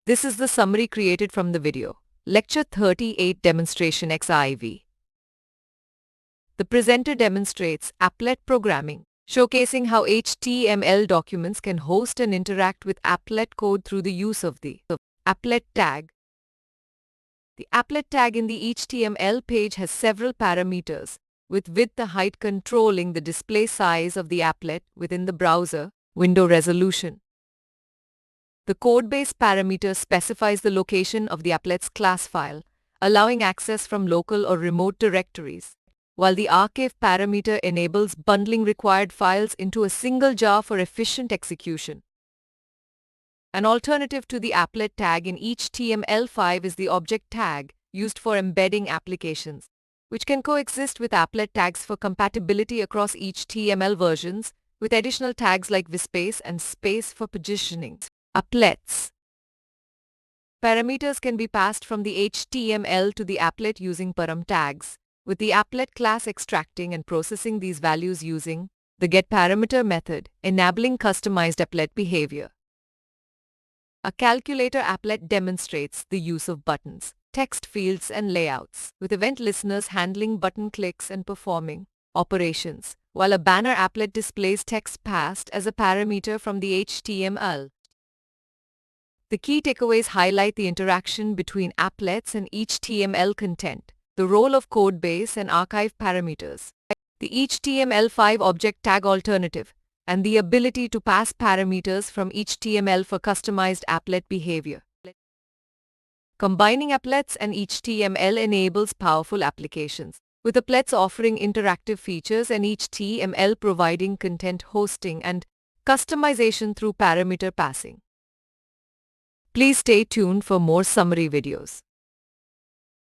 This is the summary created from the video. Lecture 38 Demonstration-XIV. The presenter demonstrates applet programming, showcasing how HTML documents can host and interact with applet code through the use of the applet tag. The applet tag in the HTML page has several parameters, with width and height controlling the display size of the applet within the browser window resolution. The codebase parameter specifies the location of the applet's class file, allowing access from local or remote directories, while the archive parameter enables bundling required files into a single jar for efficient execution. An alternative to the applet tag in HTML5 is the object tag, used for embedding applications, which can coexist with applet tags for compatibility across HTML versions, with additional tags like vspace and space for positioning. Applets. Parameters can be passed from the HTML to the applet using param tags, with the applet class extracting and processing these values using the getParameter method, enabling customized applet behavior. A calculator applet demonstrates the use of buttons, text fields, and layouts, with event listeners handling button clicks and performing operations, while a banner applet displays text passed as a parameter from the HTML. The key takeaways highlight the interaction between applets and HTML content, the role of codebase and archive parameters, the HTML5 object tag alternative, and the ability to pass parameters from HTML for customized applet behavior. Combining applets and HTML enables powerful applications, with applets offering interactive features and HTML providing content hosting and customization through parameter passing. Please stay tuned for more summary videos.